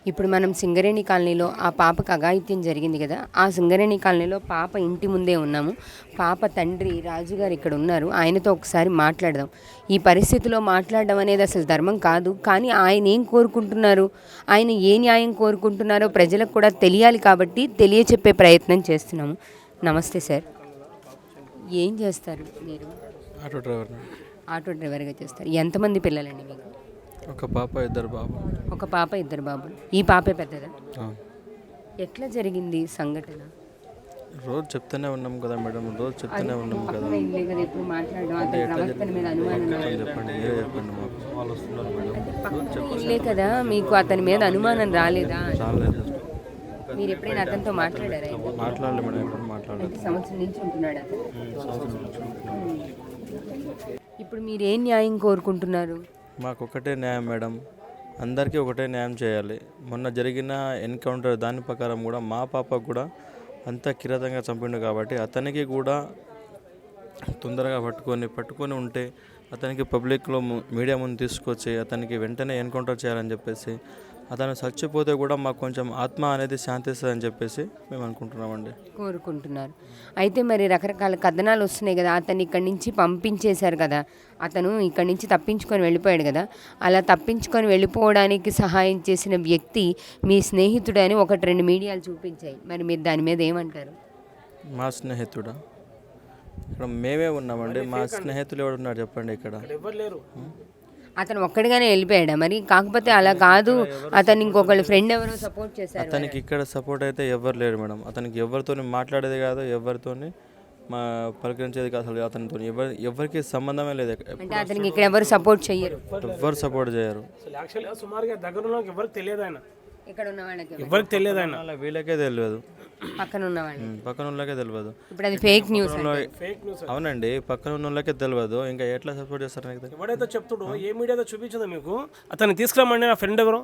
ఇప్పుడు మనం సింగరేణి కాలనీలో ఆ పాపకు అఘాయిత్యం జరిగింది కదా, ఆ సింగరేణి కాలనీలో పాప ఇంటి ముందే ఉన్నాము. పాప తండ్రి రాజుగారు ఇక్కడ ఉన్నారు, ఆయనతో ఒకసారి మాట్లాడదాం. ఈ పరిస్థితిలో మాట్లాడడం అనేది అసలు ధర్మం కాదు, కానీ ఆయన ఏం కోరుకుంటున్నారు, ఆయన ఏ న్యాయం కోరుకుంటున్నారో ప్రజలకు కూడా తెలియాలి కాబట్టి తెలియచెప్పే ప్రయత్నం చేస్తున్నాము. నమస్తే సార్, ఏం చేస్తారు మీరు? Auto driver. ఆటో డ్రైవర్గా చేస్తారు. ఎంతమంది పిల్లలండి మీకు? ఒక పాప ఇద్దరు బాబు. ఒక పాప ఇద్దరు బాబులు. ఈ పాపే పెద్దదా? ఎట్లా జరిగింది సంఘటన? రోజు చెప్తూనే ఉన్నాం కదా మేడం, రోజు చెప్తూనే ఉన్నాం కదా. ఎప్పుడు మాట్లాడడం, అతని ప్రవర్తన మీద అనుమానం చెప్పండి, మీరే చెప్పండి మాకు. వాళ్ళు వస్తున్నారు మేడం. ఇల్లే కదా, మీకు అతని మీద అనుమానం రాలేదా? రాలేదు. మీరు ఎప్పుడైనా అతనితో మాట్లాడారా? మాట్లాడలే మేడం, ఎప్పుడు మాట్లాడలేదు. సంవత్సరం నుంచి ఉంటున్నాడు అతను. ఇప్పుడు మీరు ఏం న్యాయం కోరుకుంటున్నారు? మాకు ఒకటే న్యాయం మేడం, అందరికీ ఒకటే న్యాయం చేయాలి. మొన్న జరిగిన ఎన్కౌంటర్ దాని ప్రకారం కూడా మా పాపకు కూడా అంత కిరాతంగా చంపిండు కాబట్టి అతనికి కూడా తొందరగా పట్టుకొని ఉంటే అతనికి పబ్లిక్లో మీడియా ముందు తీసుకొచ్చి అతనికి వెంటనే ఎన్కౌంటర్ చేయాలని చెప్పేసి, అతను చచ్చిపోతే కూడా మాకు కొంచెం ఆత్మ అనేది శాంతిస్తుందని చెప్పేసి మేము అనుకుంటున్నామండి, కోరుకుంటున్నారు. అయితే మరి రకరకాల కథనాలు వస్తున్నాయి కదా, అతన్ని ఇక్కడి నుంచి పంపించేశారు కదా, అతను ఇక్కడి నుంచి తప్పించుకొని వెళ్ళిపోయాడు కదా, అలా తప్పించుకొని వెళ్ళిపోవడానికి సహాయం చేసిన వ్యక్తి మీ స్నేహితుడని ఒకటి రెండు మీడియాలు చూపించాయి. మరి మీరు దాని మీద ఏమంటారు? మా స్నేహితుడా? ఇక్కడ మేమే ఉన్నామండి, మా స్నేహితులు ఎవరు ఉన్నారు చెప్పండి? ఇక్కడ ఎవరు లేరు. అతను ఒక్కడిగానే వెళ్ళిపోయాడా? మరి కాకపోతే అలా కాదు, అతను ఇంకొకళ్ళు ఫ్రెండ్ ఎవరో సపోర్ట్ చేశారు. అతనికి ఇక్కడ సపోర్ట్ అయితే ఎవరు లేరు మేడం. అతనికి ఎవరితో మాట్లాడేది కాదు, ఎవరితోని మా పలకరించేది కాదు, అసలు అతనితో ఎవరికి సంబంధమే లేదు. అంటే అతనికి ఇక్కడ ఎవరు సపోర్ట్ చేయరు, ఎవరు సపోర్ట్ చేయరు. సుమారుగా దగ్గర ఎవరికి తెలియదు, ఆయన ఇక్కడ ఉన్న వాళ్ళకి ఎవరికి తెలియదు, ఆయన వీళ్ళకే తెలియదు, పక్కన ఉన్న వాళ్ళు, పక్కన వాళ్ళకే తెలియదు. ఇప్పుడు అది ఫేక్ న్యూస్. అవునండి, పక్కన ఉన్న వాళ్ళకే తెలియదు, ఇంకా ఎట్లా సపోర్ట్ చేస్తారు? ఎవరైతే చెప్తుండో ఏ మీడియాతో చూపించదో మీకు, అతన్ని తీసుకురామండి, నా ఫ్రెండ్ ఎవరో,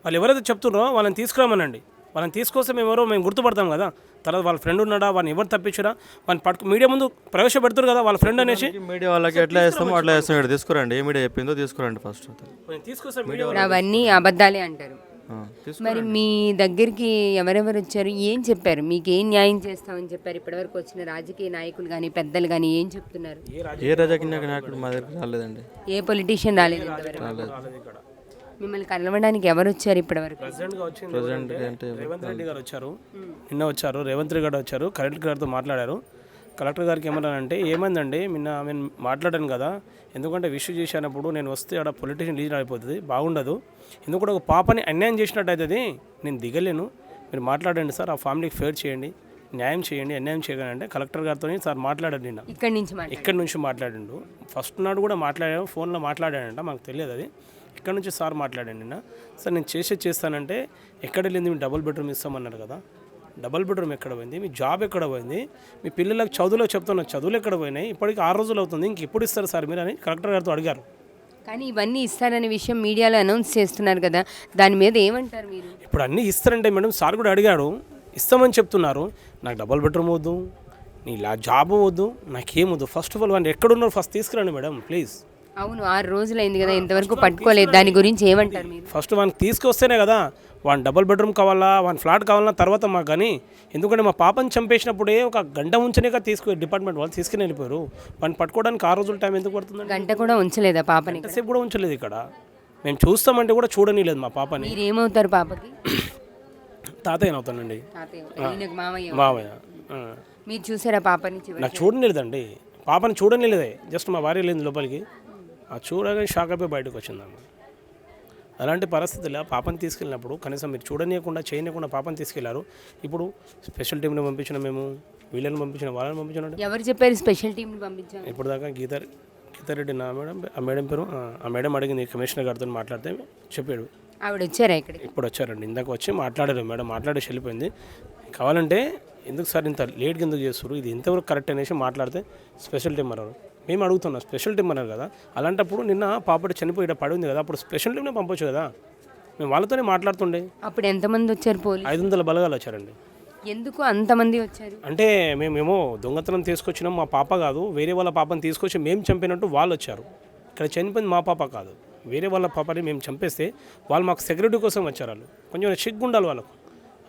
వాళ్ళు ఎవరైతే చెప్తుండ్రో వాళ్ళని తీసుకురామనండి. వాళ్ళని తీసుకొస్తే మేము ఎవరో మేము గుర్తుపడతాం కదా. తర్వాత వాళ్ళ ఫ్రెండ్ ఉన్నాడా, వాళ్ళని ఎవరు తప్పించారా, వాళ్ళని మీడియా ముందు ప్రవేశపెడతారు కదా వాళ్ళ ఫ్రెండ్ అనేసి. మీడియా వాళ్ళకి ఎట్లా చేస్తామో అట్లా చేస్తాం. ఇక్కడ తీసుకురండి, ఏ మీడియా చెప్పిందో తీసుకురండి ఫస్ట్. తీసుకొస్తే అవన్నీ అబద్ధాలే అంటారు. మరి మీ దగ్గరికి ఎవరెవరు వచ్చారు, ఏం చెప్పారు, మీకు ఏం న్యాయం చేస్తామని చెప్పారు? ఇప్పటివరకు వచ్చిన రాజకీయ నాయకులు కానీ పెద్దలు కానీ ఏం చెప్తున్నారు? ఏ రాజకీయ నాయకుడు మా దగ్గర రాలేదండి, ఏ పొలిటీషియన్ రాలేదు. మిమ్మల్ని కలవడానికి ఎవరు వచ్చారు ఇప్పటివరకు? ప్రెసిడెంట్ అంటే రేవంత్ రెడ్డి గారు వచ్చారు, నిన్న వచ్చారు. రేవంత్ రెడ్డి గారు వచ్చారు, కలెక్టర్ గారితో మాట్లాడారు. కలెక్టర్ గారికి ఏమన్నానంటే, ఏమైందండి నిన్న నేను మాట్లాడాను కదా, ఎందుకంటే విషయం చేసినప్పుడు నేను వస్తే అక్కడ పొలిటీషియన్ లీడర్ అయిపోతుంది, బాగుండదు. ఎందుకంటే ఒక పాపని అన్యాయం చేసినట్టు అవుతుంది, నేను దిగలేను, మీరు మాట్లాడండి సార్, ఆ ఫ్యామిలీకి ఫేర్ చేయండి, న్యాయం చేయండి, అన్యాయం చేయగలంటే అంటే కలెక్టర్ గారితో సార్ మాట్లాడాడు. నిన్న ఇక్కడి నుంచి మాట్లాడిండు. ఫస్ట్ నాడు కూడా మాట్లాడాను, ఫోన్లో మాట్లాడాడంట, మాకు తెలియదు అది. ఇక్కడ నుంచి సార్ మాట్లాడాను నిన్న. సార్ నేను చేస్తానంటే, ఎక్కడ వెళ్ళింది, మీ డబుల్ బెడ్రూమ్ ఇస్తామన్నారు కదా, డబుల్ బెడ్రూమ్ ఎక్కడ పోయింది, మీ జాబ్ ఎక్కడ పోయింది, మీ పిల్లలకు చదువులో చెప్తున్నారు, చదువులు ఎక్కడ పోయినాయి, ఇప్పటికి 6 రోజులు అవుతుంది, ఇంక ఎప్పుడు ఇస్తారు సార్ మీరు అని కలెక్టర్ గారితో అడిగారు. కానీ ఇవన్నీ ఇస్తారనే విషయం మీడియాలో అనౌన్స్ చేస్తున్నారు కదా, దాని మీద ఏమంటారు మీరు? ఇప్పుడు అన్నీ ఇస్తారంటే మేడం, సార్ కూడా అడిగాడు, ఇస్తామని చెప్తున్నారు. నాకు డబుల్ బెడ్రూమ్ వద్దు, నీ జాబ్ వద్దు, నాకేమొద్దు, ఫస్ట్ ఆఫ్ ఆల్ వాళ్ళు ఎక్కడున్నారు ఫస్ట్ తీసుకురండి మేడం ప్లీజ్. అవును, 6 రోజులు అయింది కదా, ఇంతవరకు పట్టుకోలేదు, దాని గురించి ఏమంటారు మీరు? ఫస్ట్ వానికి తీసుకొస్తేనే కదా, వాని డబుల్ బెడ్రూమ్ కావాలా, వాని ఫ్లాట్ కావాలన్నా తర్వాత మాకు. కానీ ఎందుకంటే మా పాపని చంపేసినప్పుడే ఒక గంట ఉంచనేగా డిపార్ట్మెంట్ వాళ్ళు తీసుకుని వెళ్ళిపోయారు. వాడిని పట్టుకోవడానికి 6 రోజుల టైం ఎందుకు పడుతుంది? గంట కూడా ఉంచలేదా పాపని? ఎంతసేపు కూడా ఉంచలేదు. ఇక్కడ మేము చూస్తామంటే కూడా చూడనీలేదు మా పాపని. మీరు ఏమవుతారు పాపకి? తాతయ్య అవుతానండి, మామయ్య. మీరు చూసారా పాపని? నాకు చూడనిలేదండి, పాపని చూడనిలేదే, జస్ట్ మా భార్య లేదు లోపలికి, చూడగానే షాక్ అయిపోయి బయటకు వచ్చిందమ్మ. అలాంటి పరిస్థితుల్లో పాపని తీసుకెళ్ళినప్పుడు కనీసం మీరు చూడనీయకుండా చేయనీయకుండా పాపని తీసుకెళ్లారు. ఇప్పుడు స్పెషల్ టీంని పంపించిన, మేము వీళ్ళని పంపించిన, వాళ్ళని పంపించిన. ఎవరు చెప్పారు స్పెషల్ టీంని పంపించారు? ఇప్పుడు దాకా గీతారెడ్డి నా మేడం, ఆ మేడం పేరు, ఆ మేడం అడిగింది, కమిషనర్ గారితో మాట్లాడితే చెప్పాడు. ఆవిడ వచ్చారా ఇక్కడ? ఇప్పుడు వచ్చారండి, ఇందాక వచ్చి మాట్లాడారు మేడం, మాట్లాడేసి వెళ్ళిపోయింది. కావాలంటే ఎందుకు సార్ ఇంత లేట్గా ఎందుకు చేస్తారు, ఇది ఎంతవరకు కరెక్ట్ అనేసి మాట్లాడితే స్పెషల్ టీం అన్నారు. మేము అడుగుతున్నాం, స్పెషల్ టీం అన్నారు కదా, అలాంటప్పుడు నిన్న పాపటి చనిపోయి పడి ఉంది కదా, అప్పుడు స్పెషల్ టీంనే పంపొచ్చు కదా, మేము వాళ్ళతోనే మాట్లాడుతుండే. అప్పుడు ఎంతమంది వచ్చారు? 500 బలగాలు వచ్చారండి. ఎందుకు అంతమంది వచ్చారు? అంటే మేమేమో దొంగతనం తీసుకొచ్చినాం, మా పాప కాదు, వేరే వాళ్ళ పాపని తీసుకొచ్చి మేము చంపినట్టు వాళ్ళు వచ్చారు. ఇక్కడ చనిపోయింది మా పాప కాదు, వేరే వాళ్ళ పాపని మేము చంపేస్తే వాళ్ళు మాకు సెక్యూరిటీ కోసం వచ్చారు. వాళ్ళు కొంచెం సిగ్గు ఉండాలి వాళ్ళకు.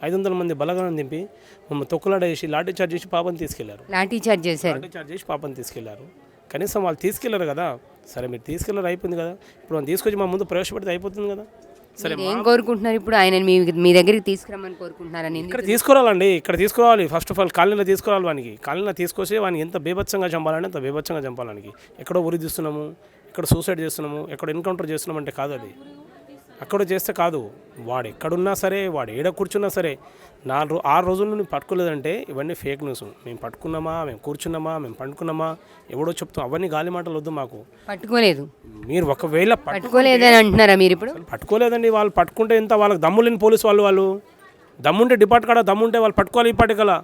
500 మంది బలగాలను దింపి మమ్మల్ని తొక్కులాడేసి లాఠీ చార్జ్ చేసి పాపని తీసుకెళ్లారు. లాఠీ చార్జ్ చేశారు. లాఠీ చార్జ్ చేసి పాపని తీసుకెళ్లారు. కనీసం వాళ్ళు తీసుకెళ్లారు కదా. సరే మీరు తీసుకెళ్లారు, అయిపోయింది కదా. ఇప్పుడు వాళ్ళు తీసుకొచ్చి మా ముందు ప్రవేశపెడితే అయిపోతుంది కదా. సరే ఏం కోరుకుంటున్నారు ఇప్పుడు? ఆయన మీ దగ్గరికి తీసుకురమ్మని కోరుకుంటున్నారని. ఇక్కడ తీసుకురావాలండి, ఇక్కడ తీసుకురావాలి. ఫస్ట్ ఆఫ్ ఆల్ కాలనీలో తీసుకురావాలి. వానికి కాలనీలో తీసుకొచ్చి వానికి ఎంత బీభత్సంగా చంపాలని అంత బీభత్సంగా చంపాలని. ఎక్కడో ఉరి తీస్తున్నాము, ఎక్కడ సూసైడ్ చేస్తున్నాము, ఎక్కడ ఎన్కౌంటర్ చేస్తున్నాం అంటే కాదు. అది అక్కడ చేస్తే కాదు. వాడు ఎక్కడున్నా సరే, వాడు ఏడ కూర్చున్నా సరే, 6 రోజుల నుండి పట్టుకోలేదంటే ఇవన్నీ ఫేక్ న్యూస్. మేము పట్టుకున్నామా, మేము కూర్చున్నామా, మేము పండుకున్నామా, ఎవడో చెప్తాం. అవన్నీ గాలి మాటలు వద్దు మాకు. పట్టుకోలేదు మీరు ఒకవేళ పట్టుకోలేదని అంటున్నారా మీరు ఇప్పుడు? పట్టుకోలేదండి. వాళ్ళు పట్టుకుంటే ఎంత వాళ్ళకి దమ్ము లేని పోలీసు వాళ్ళు దమ్ముంటే దమ్ముంటే వాళ్ళు పట్టుకోవాలి. ఈ పాటి కల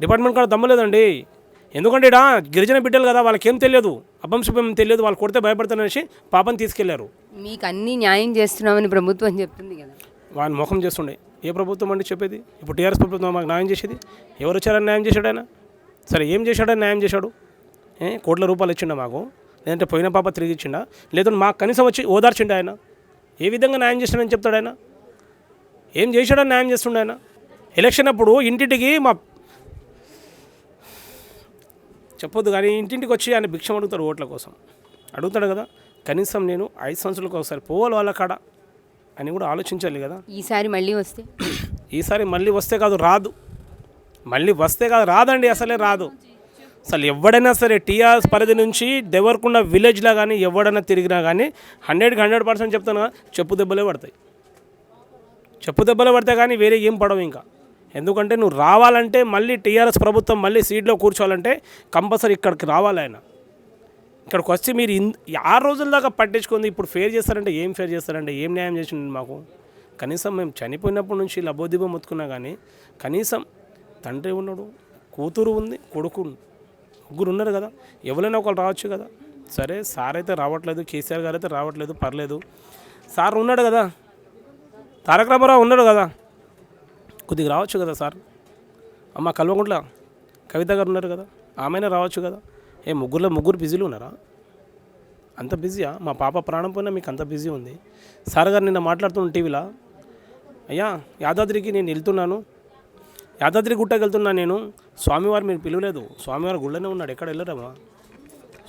డిపార్ట్మెంట్ కాడ దమ్ము లేదండి. ఎందుకంటే ఇక్కడ గిరిజన బిడ్డలు కదా, వాళ్ళకేం తెలియదు, అబ్బం శుభం తెలియదు. వాళ్ళు కొడితే భయపడతారనేసి పాపని తీసుకెళ్లారు. మీకు అన్ని న్యాయం చేస్తున్నామని ప్రభుత్వం చెప్తుంది కదా. వాని ముఖం చేస్తుండే. ఏ ప్రభుత్వం అండి చెప్పేది? ఇప్పుడు టీఆర్ఎస్ ప్రభుత్వం మాకు న్యాయం చేసేది. ఎవరు వచ్చారని న్యాయం చేశాడు ఆయన? సరే ఏం చేశాడని న్యాయం చేశాడు? కోట్ల రూపాయలు ఇచ్చిండా మాకు? లేదంటే పోయిన పాప తిరిగి ఇచ్చిండా? లేదంటే మాకు కనీసం వచ్చి ఓదార్చిండా ఆయన? ఏ విధంగా న్యాయం చేశాడని చెప్తాడు ఆయన? ఏం చేశాడని న్యాయం చేస్తుండే ఆయన? ఎలక్షన్ అప్పుడు ఇంటింటికి చెప్పొద్దు కానీ ఇంటింటికి వచ్చి ఆయన భిక్షం అడుగుతాడు, ఓట్ల కోసం అడుగుతాడు కదా. కనీసం నేను 5 సంవత్సరాలకు ఒకసారి పోవాలి వాళ్ళ కాడ అని కూడా ఆలోచించాలి కదా. ఈసారి మళ్ళీ వస్తే రాదు. మళ్ళీ వస్తే కాదు రాదండి, అసలే రాదు. అసలు ఎవడైనా సరే టీఆర్ఎస్ పరిధి నుంచి దేవరకొండ విలేజ్లో కానీ ఎవడైనా తిరిగినా కానీ 100% చెప్తాను కదా, చెప్పు దెబ్బలే పడతాయి కానీ వేరే ఏం పడవు ఇంకా. ఎందుకంటే నువ్వు రావాలంటే మళ్ళీ టీఆర్ఎస్ ప్రభుత్వం మళ్ళీ సీట్లో కూర్చోవాలంటే కంపల్సరీ ఇక్కడికి రావాలి ఆయన. ఇక్కడికి వచ్చి మీరు 6 రోజుల దాకా పట్టించుకుంది ఇప్పుడు ఫేర్ చేస్తారంటే ఏం ఫేర్ చేస్తారంటే ఏం న్యాయం చేసింది మాకు? కనీసం మేము చనిపోయినప్పటి నుంచి లబోదిబో మొత్తుకున్నా కానీ కనీసం తండ్రి ఉన్నాడు, కూతురు ఉంది, కొడుకు, ముగ్గురు ఉన్నారు కదా. ఎవరైనా ఒకరు రావచ్చు కదా. సరే సార్ అయితే రావట్లేదు, కేసీఆర్ గారు అయితే రావట్లేదు, పర్లేదు. సార్ ఉన్నాడు కదా, తారక రామారావు ఉన్నాడు కదా, కొద్దిగా రావచ్చు కదా సార్. అమ్మ కల్వకుంట్ల కవిత గారు ఉన్నారు కదా, ఆమెనే రావచ్చు కదా. ముగ్గురు బిజీలు ఉన్నారా? అంత బిజీయా? మా పాప ప్రాణం పోయినా మీకు అంత బిజీ ఉంది. సార్ గారు నిన్న మాట్లాడుతున్న టీవీలో, అయ్యా యాదాద్రికి నేను వెళ్తున్నాను, యాదాద్రి గుట్టకి వెళ్తున్నాను నేను, స్వామివారు మీరు పిలవలేదు, స్వామివారు గుళ్ళనే ఉన్నాడు, ఎక్కడ వెళ్ళరమ్మా,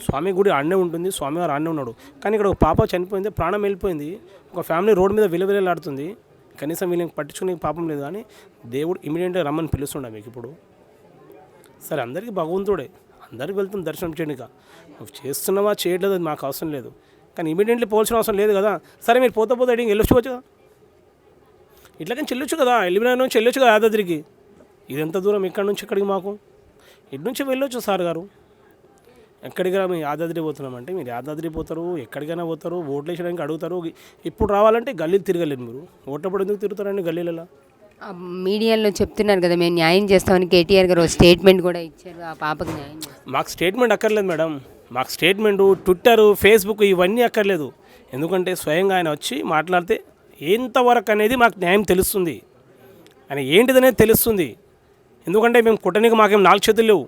స్వామి గుడి ఆడనే ఉంటుంది, స్వామివారు ఆడనే ఉన్నాడు. కానీ ఇక్కడ ఒక పాప చనిపోయింది, ప్రాణం వెళ్ళిపోయింది, ఒక ఫ్యామిలీ రోడ్డు మీద విలువలాడుతుంది. కనీసం వీళ్ళకి పట్టించుకునే పాపం లేదు. కానీ దేవుడు ఇమీడియట్గా రమ్మని పిలుస్తుండే మీకు ఇప్పుడు. సరే అందరికీ భగవంతుడే, అందరికి వెళ్తుంది దర్శనం చేయడానికి. నువ్వు చేస్తున్నావా చేయట్లేదు అది మాకు అవసరం లేదు, కానీ ఇమీడియట్లీ పోల్సిన అవసరం లేదు కదా. సరే మీరు పోతే ఎడికి వెళ్ళొచ్చు కదా, ఇట్లాగని చెల్లొచ్చు కదా, ఎలిమినేట్ నుంచి వెళ్ళొచ్చు కదా యాదాద్రికి. ఇది ఎంత దూరం ఇక్కడ నుంచి ఇక్కడికి? మాకు ఇటు నుంచి వెళ్ళొచ్చు సార్ గారు. ఎక్కడికైనా మేము యాదాద్రి పోతున్నామంటే మీరు యాదాద్రి పోతారు, ఎక్కడికైనా పోతారు, ఓట్లు వేసడానికి అడుగుతారు. ఇప్పుడు రావాలంటే గల్లీలు తిరగలేదు. మీరు ఓట్లప్పుడు ఎందుకు తిరుగుతారండి గల్లీలలో? మీడియాలో చెప్తున్నారు కదా మేము న్యాయం చేస్తామని. కేటీఆర్ గారు స్టేట్మెంట్ కూడా ఇచ్చారు, ఆ పాపకి న్యాయం చేస్తారు. మాకు స్టేట్మెంట్ అక్కర్లేదు మేడం. మాకు స్టేట్మెంటు, ట్విట్టర్, ఫేస్బుక్ ఇవన్నీ అక్కర్లేదు. ఎందుకంటే స్వయంగా ఆయన వచ్చి మాట్లాడితే ఎంతవరకు అనేది మాకు న్యాయం తెలుస్తుంది, ఆయన ఏంటిదనేది తెలుస్తుంది. ఎందుకంటే మేము కొట్టడానికి మాకేం 4 చేతులు లేవు,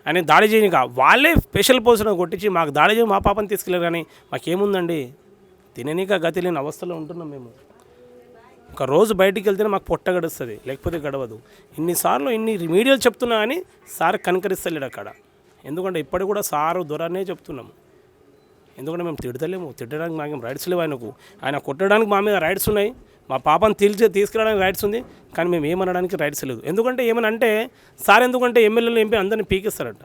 ఆయన దాడి చేయనిక వాళ్ళే స్పెషల్ పోసిన కొట్టించి మాకు దాడి చేసి మా పాపని తీసుకెళ్ళారు. కానీ మాకేముందండి, తిననీక గతి లేని అవస్థలో ఉంటున్నాం మేము. ఒక రోజు బయటికి వెళ్తేనే మాకు పొట్ట గడుస్తుంది, లేకపోతే గడవదు. ఇన్నిసార్లు ఇన్ని మీడియాలు చెప్తున్నా కానీ సార్ కనకరిస్తలేడు అక్కడ. ఎందుకంటే ఇప్పటికి కూడా సారు దొరనే చెప్తున్నాము. ఎందుకంటే మేము తిడతలేము, తిట్టడానికి మాకేం రైట్స్ లేవు ఆయనకు. ఆయన కొట్టడానికి మా మీద రైట్స్ ఉన్నాయి, మా పాపను తీసుకురావడానికి రైట్స్ ఉంది, కానీ మేము ఏమనడానికి రైట్స్ లేదు. ఎందుకంటే ఏమని అంటే సార్ ఎందుకంటే ఎమ్మెల్యేలు ఎంపీ అందరినీ పీకిస్తారట.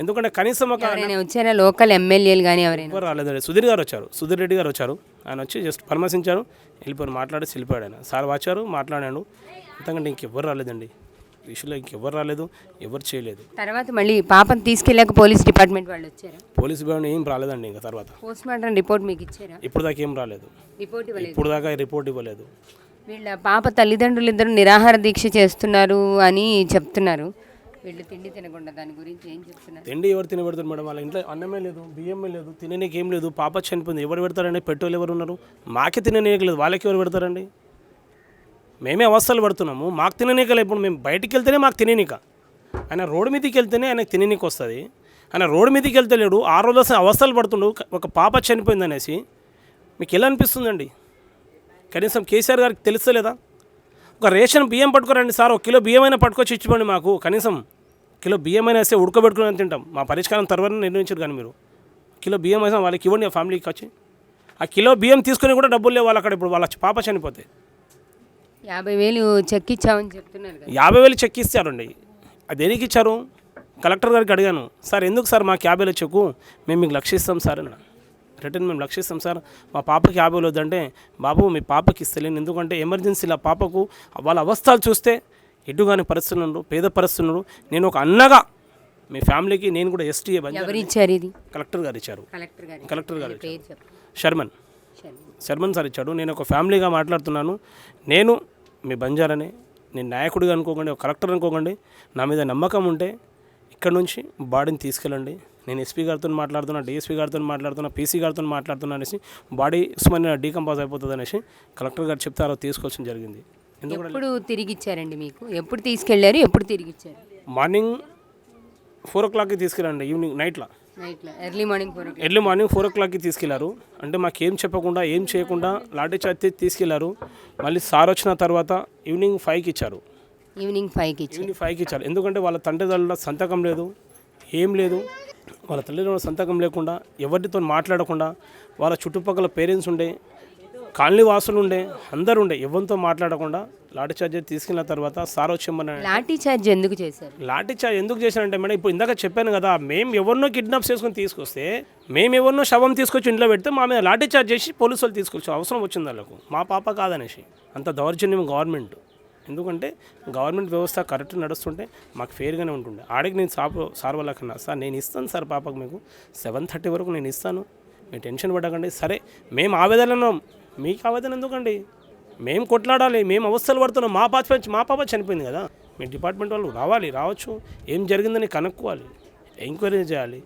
ఎందుకంటే కనీసం ఒక వచ్చారా లోకల్ ఎమ్మెల్యేలు కానీ ఎవరు రాలేదండి. సుధీర్ రెడ్డి గారు వచ్చారు. ఆయన వచ్చి జస్ట్ పరామర్శించారు, వెళ్ళిపోయారు, మాట్లాడేసి వెళ్ళిపోయాడు ఆయన. సార్ వచ్చారు, మాట్లాడాడు, అంతకంటే ఇంకెవ్వరు రాలేదండి. విషయంలో ఇంకెవ్వరు రాలేదు, ఎవరు చేయలేదు. తర్వాత మళ్ళీ పాపను తీసుకెళ్ళాక పోలీస్ డిపార్ట్మెంట్ వాళ్ళు వచ్చారు. పోలీస్ డిపార్ట్మెంట్ ఏం రాలేదండి. ఇంకా తర్వాత పోస్ట్ మార్టం రిపోర్ట్ మీకు ఇచ్చారా? ఇప్పుడు దాకా ఏం రాలేదు, రిపోర్ట్ ఇవ్వలేదు. వీళ్ళ పాప తల్లిదండ్రులు ఇద్దరు నిరాహార దీక్ష చేస్తున్నారు అని చెప్తున్నారు. వీళ్ళు తిండి తినకుండా దాని గురించి ఏం చెప్తున్నారు? తిండి ఎవరు తినబెడతారు మేడం? వాళ్ళ ఇంట్లో అన్నమే లేదు, బియ్యమే లేదు, తిననీకి ఏం లేదు. పాప చనిపోయింది, ఎవరు పెడతారండి? పెట్రోల్ ఎవరు ఉన్నారు? మాకే తిననీయలేదు, వాళ్ళకి ఎవరు పెడతారండి? మేమే అవస్థలు పడుతున్నాము, మాకు తిననీకలే. ఇప్పుడు మేము బయటికి వెళ్తేనే మాకు తిననీక, ఆయన రోడ్డు మీదకి వెళ్తేనే ఆయనకు తిననీకి వస్తుంది. ఆయన రోడ్డు మీదకి వెళ్తలేడు, 6 రోజులు అవస్థలు పడుతుండు. ఒక పాప చనిపోయింది అనేసి మీకు ఎలా అనిపిస్తుందండి? కనీసం కేసీఆర్ గారికి తెలుస్తలేదా? ఒక రేషన్ బియ్యం పట్టుకోరండి సార్, 1 కిలో బియ్యం అయినా పట్టుకొచ్చి ఇచ్చిపోండి మాకు. కనీసం కిలో బియ్యం అయినా వేస్తే ఉడకబెట్టుకుని తింటాం. మా పరిష్కారం తర్వాత నిర్ణయించారు కానీ మీరు కిలో బియ్యం అయినా వాళ్ళకి ఇవ్వండి, ఆ ఫ్యామిలీకి వచ్చి. ఆ కిలో బియ్యం తీసుకుని కూడా డబ్బులు లేవు వాళ్ళు అక్కడ. ఇప్పుడు వాళ్ళ పాప చనిపోతే 50,000 చెక్ ఇచ్చామని చెప్తున్నారు కదా. 50,000 చెక్ ఇచ్చారండి. అది దేనికి ఇచ్చారు? కలెక్టర్ గారికి అడిగాను, సార్ ఎందుకు సార్ మాకు 50,000 చెక్కు, మేము మీకు 1,00,000 ఇస్తాం సార్ అని. రిటర్న్ మేము 1,00,000 ఇస్తాం సార్, మా పాపకి 50,000 వద్దంటే, బాబు మీ పాపకి ఇస్తలేను, ఎందుకంటే ఎమర్జెన్సీలో పాపకు వాళ్ళ అవస్థలు చూస్తే ఎటుగాని పరిస్థితులు ఉండరు, పేద పరిస్థితులు. నేను ఒక అన్నగా మీ ఫ్యామిలీకి నేను కూడా ఎస్టీ ఎవరు ఇచ్చారు ఇది? కలెక్టర్ గారు ఇచ్చారు. కలెక్టర్ గారు పేరు చెప్పు. శర్మన్ సార్ ఇచ్చాడు. నేను ఒక ఫ్యామిలీగా మాట్లాడుతున్నాను. నేను మీ బంజారానే, నేను నాయకుడిగా అనుకోకండి, ఒక కలెక్టర్ అనుకోకండి. నా మీద నమ్మకం ఉంటే ఇక్కడ నుంచి బాడీని తీసుకెళ్ళండి. నేను ఎస్పీ గారితో మాట్లాడుతున్నా, డిఎస్పీ గారితో మాట్లాడుతున్నా, పీసీ గారితో మాట్లాడుతున్నా అనేసి, బాడీ ఉస్మానియా డీకంపోజ్ అయిపోతుంది అనేసి కలెక్టర్ గారు చెప్తారో తీసుకోవాల్సిన జరిగింది. ఎప్పుడు తిరిగి ఇచ్చారండి మీకు? ఎప్పుడు తీసుకెళ్లారు, ఎప్పుడు తిరిగి ఇచ్చారు? మార్నింగ్ 4 o'clockకి తీసుకెళ్ళండి, ఈవినింగ్ నైట్లో ఎర్లీ మార్నింగ్ 4 o'clockకి తీసుకెళ్లారు. అంటే మాకేం చెప్పకుండా ఏం చేయకుండా లాఠీ చార్జ్ తీసుకెళ్లారు. మళ్ళీ సార్ వచ్చిన తర్వాత ఈవినింగ్ 5కి ఇచ్చారు. ఈవినింగ్ 5కి ఇచ్చారు. ఎందుకంటే వాళ్ళ తండ్రిదండ్రుల సంతకం లేదు, ఏం లేదు. వాళ్ళ తల్లిదండ్రుల సంతకం లేకుండా, ఎవరితో మాట్లాడకుండా, వాళ్ళ చుట్టుపక్కల పేరెంట్స్ ఉండే, కాలనీ వాసులు ఉండే, అందరు ఉండే, ఎవరితో మాట్లాడకుండా లాఠీ చార్జ్ తీసుకెళ్ళిన తర్వాత సార్ వచ్చేమన్నా. లాఠీ చార్జ్ ఎందుకు చేశారు? లాఠీ చార్జ్ ఎందుకు చేశారంటే మేడం, ఇప్పుడు ఇందాక చెప్పాను కదా, మేము ఎవరినో కిడ్నాప్ చేసుకొని తీసుకొస్తే, మేము ఎవరినో శవం తీసుకొచ్చి ఇంట్లో పెడితే మా మీద లాఠీ చార్జ్ చేసి పోలీసు వాళ్ళు తీసుకొచ్చి అవసరం వచ్చింది వాళ్ళకు, మా పాప కాదనేసి. అంత దౌర్జన్యం గవర్నమెంట్. ఎందుకంటే గవర్నమెంట్ వ్యవస్థ కరెక్ట్ నడుస్తుంటే మాకు ఫెయిర్గానే ఉంటుండే. ఆడికి నేను సార్ వాళ్ళకన్నా, సార్ నేను ఇస్తాను సార్ పాపకు, మీకు 7:30 వరకు నేను ఇస్తాను, మీరు టెన్షన్ పడకండి. సరే మేము ఆవేదనలో, మీకు ఆవేదన ఎందుకండి? మేము కొట్లాడాలి, మేము అవస్థలు పడుతున్నాం. మా పాప చనిపోయింది కదా, మీ డిపార్ట్మెంట్ వాళ్ళు రావచ్చు, ఏం జరిగిందని కనుక్కోవాలి, ఎంక్వైరీ చేయాలి,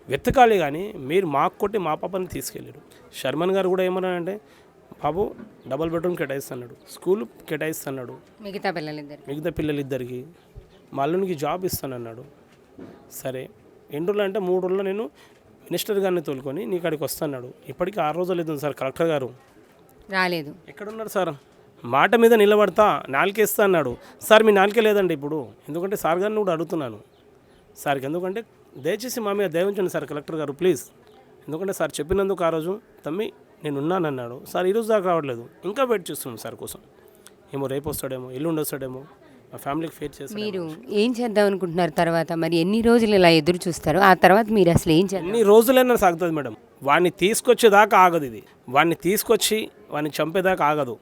వెతకాలి. కానీ మీరు మాకు కొట్టి మా పాపని తీసుకెళ్ళారు. శర్మన్ గారు కూడా ఏమన్నారంటే, బాబు డబుల్ బెడ్రూమ్ కేటాయిస్తున్నాడు, స్కూల్ కేటాయిస్తున్నాడు, మిగతా పిల్లలిద్దరికి, మా అల్లునికి జాబ్ ఇస్తానన్నాడు. సరే ఎన్ని రోజులు అంటే 3 రోజుల్లో నేను మినిస్టర్ గారిని తోలుకొని నీ కాడికి వస్తున్నాడు. ఇప్పటికీ 6 రోజులు అవుతుంది సార్, కలెక్టర్ గారు రాలేదు. ఎక్కడున్నారు సార్? మాట మీద నిలబడతా, నాలుకేస్తా అన్నాడు. సార్ మీ నాలుకే లేదండి ఇప్పుడు, ఎందుకంటే సార్ గారిని కూడా అడుగుతున్నాను. సార్కి ఎందుకంటే దయచేసి మా మీద దయవుంచండి సార్ కలెక్టర్ గారు ప్లీజ్. ఎందుకంటే సార్ చెప్పినందుకు ఆ రోజు తమ్మి నేను ఉన్నానన్నాడు. సార్ ఈరోజు దాకా రావట్లేదు, ఇంకా వెయిట్ చేస్తున్నాం సార్ కోసం. ఏమో రేపు వస్తాడేమో, ఎల్లుండి వస్తాడేమో, మా ఫ్యామిలీకి ఫేస్ చేస్తాం. మీరు ఏం చేద్దాం అనుకుంటున్నారు తర్వాత? మరి ఎన్ని రోజులు ఇలా ఎదురు చూస్తారు? ఆ తర్వాత మీరు అసలు ఏం చేస్తారు? ఎన్ని రోజులైనా సాగుతుంది మేడం. వాడిని తీసుకొచ్చేదాకా ఆగదు ఇది, వాడిని తీసుకొచ్చి వాడిని చంపేదాకా ఆగదు.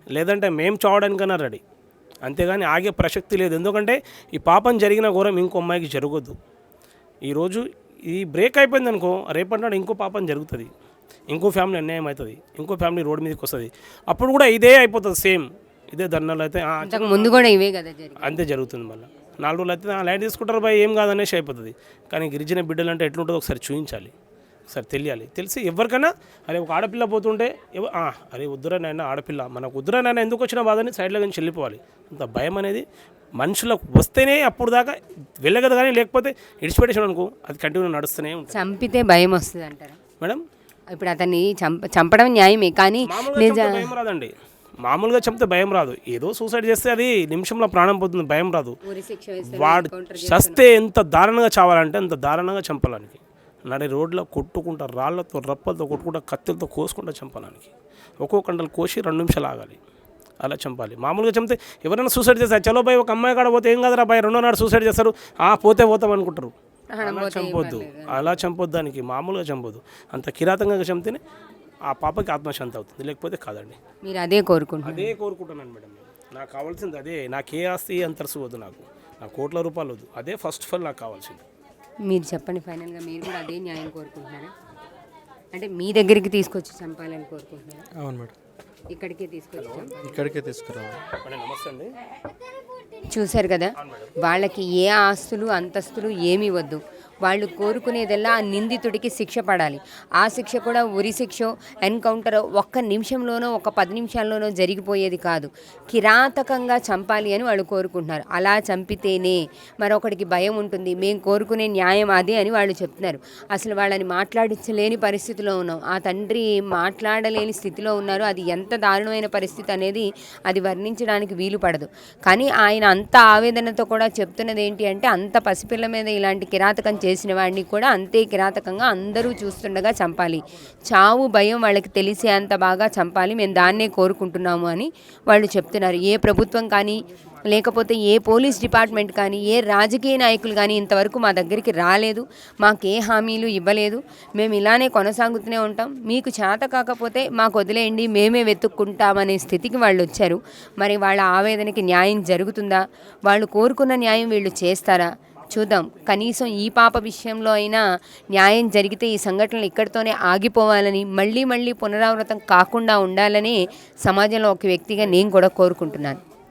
లేదంటే మేము చావడానికన్నా రెడీ, అంతేగాని ఆగే ప్రసక్తి లేదు. ఎందుకంటే ఈ పాపం జరిగిన ఘోరం ఇంకో అమ్మాయికి జరగొద్దు. ఈరోజు ఈ బ్రేక్ అయిపోయింది అనుకో, రేపటినాడు ఇంకో పాపం జరుగుతుంది, ఇంకో ఫ్యామిలీ అన్యాయం అవుతుంది, ఇంకో ఫ్యామిలీ రోడ్డు మీదకి వస్తుంది. అప్పుడు కూడా ఇదే అయిపోతుంది, సేమ్ ఇదే ధర్నాలు అయితే ముందు కూడా ఇవే కదా అంతే జరుగుతుంది. మళ్ళీ 4 రోజులు అయితే లైట్ తీసుకుంటారు బాయ్, ఏం కాదనేసి అయిపోతుంది. కానీ గిరిజన బిడ్డలు అంటే ఎట్లుంటుందో ఒకసారి చూపించాలి, ఒకసారి తెలియాలి. తెలిసి ఎవరికైనా అరే ఒక ఆడపిల్ల పోతుంటే అరే వద్దురా నాయన, ఆడపిల్ల మనకు వద్దురా నాయన, ఎందుకు వచ్చిన బాధని సైడ్లో కానీ చెల్లిపోవాలి. అంత భయం అనేది మనుషులకు వస్తేనే అప్పుడు దాకా వెళ్ళగదు, కానీ లేకపోతే ఇడిచిపెట్టేసాడు అనుకో, అది కంటిన్యూ నడుస్తూనే ఉంటుంది. చంపితే భయం వస్తుంది అంటారా మేడం? ఇప్పుడు అతన్ని చంపడం న్యాయమే, కానీ భయం రాదండి. మామూలుగా చంపితే భయం రాదు, ఏదో సూసైడ్ చేస్తే అది నిమిషంలో ప్రాణం పోతుంది, భయం రాదు. వాడు చస్తే ఎంత దారుణంగా చావాలంటే అంత దారుణంగా చంపాలానికి. నడి రోడ్లో కొట్టుకుంటా, రాళ్లతో రప్పలతో కొట్టుకుంటా, కత్తులతో కోసుకుంటా చంపాలానికి. ఒక్కొక్క గంటలు కోసి 2 నిమిషాలు ఆగాలి, అలా చంపాలి. మామూలుగా చంపితే ఎవరైనా సూసైడ్ చేస్తారు, చలో బాయ్ ఒక అమ్మాయి కాడ పోతే ఏం కాదురా బాయ్, 2వ నాడు సూసైడ్ చేస్తారు, పోతాం అనుకుంటారు. అలా చంపొద్దు, దానికి మామూలుగా చంపొద్దు. అంత కిరాతంగా చంపితేనే ఆ పాపకి ఆత్మశాంతి అవుతుంది, లేకపోతే కాదండి. మీరు అదే కోరుకుంటున్నాను మేడం. నాకు కావాల్సింది అదే. నాకు ఏ ఆస్తి అంతర్సు వద్దు, నాకు కోట్ల రూపాయలు వద్దు, అదే ఫస్ట్ ఆఫ్ ఆల్ నాకు కావాల్సింది. మీరు చెప్పండి, ఫైనల్గా మీరు కూడా అదే న్యాయం కోరుకుంటున్నారా? అంటే మీ దగ్గరికి తీసుకొచ్చి చంపాలని కోరుకుంటున్నారా? అవును మేడం, ఇక్కడికే తీసుకురావాలి. నమస్తే అండి. చూశారు కదా, వాళ్ళకి ఏ ఆస్తులు అంతస్తులు ఏమీ వద్దు, వాళ్ళు కోరుకునేదల్లా ఆ నిందితుడికి శిక్ష పడాలి. ఆ శిక్ష కూడా ఉరి శిక్ష, ఎన్కౌంటర్ ఒక్క నిమిషంలోనో ఒక 10 నిమిషాల్లోనో జరిగిపోయేది కాదు. కిరాతకంగా చంపాలి అని వాళ్ళు కోరుకుంటున్నారు. అలా చంపితేనే మరొకడికి భయం ఉంటుంది. మేము కోరుకునే న్యాయం అదే అని వాళ్ళు చెప్తున్నారు. అసలు వాళ్ళని మాట్లాడించలేని పరిస్థితిలో ఉన్నాం. ఆ తండ్రి మాట్లాడలేని స్థితిలో ఉన్నారు. అది ఎంత దారుణమైన పరిస్థితి అనేది అది వర్ణించడానికి వీలు పడదు. కానీ ఆయన అంత ఆవేదనతో కూడా చెప్తున్నది ఏంటి అంటే, అంత పసిపిల్ల మీద ఇలాంటి కిరాతకం చేసిన వాడిని కూడా అంతే కిరాతకంగా అందరూ చూస్తుండగా చంపాలి. చావు భయం వాళ్ళకి తెలిసే అంత బాగా చంపాలి. మేము దాన్నే కోరుకుంటున్నాము అని వాళ్ళు చెప్తున్నారు. ఏ ప్రభుత్వం కానీ, లేకపోతే ఏ పోలీస్ డిపార్ట్మెంట్ కానీ, ఏ రాజకీయ నాయకులు కానీ ఇంతవరకు మా దగ్గరికి రాలేదు. మాకే హామీలు ఇవ్వలేదు. మేము ఇలానే కొనసాగుతూనే ఉంటాం. మీకు చేత కాకపోతే మాకు వదిలేయండి, మేమే వెతుక్కుంటామనే స్థితికి వాళ్ళు వచ్చారు. మరి వాళ్ళ ఆవేదనకి న్యాయం జరుగుతుందా? వాళ్ళు కోరుకున్న న్యాయం వీళ్ళు చేస్తారా? చూద్దాం. కనీసం ఈ పాప విషయంలో అయినా న్యాయం జరిగితే ఈ సంఘటనలు ఇక్కడితోనే ఆగిపోవాలని, మళ్ళీ మళ్ళీ పునరావృతం కాకుండా ఉండాలని సమాజంలో ఒక వ్యక్తిగా నేను కూడా కోరుకుంటున్నాను.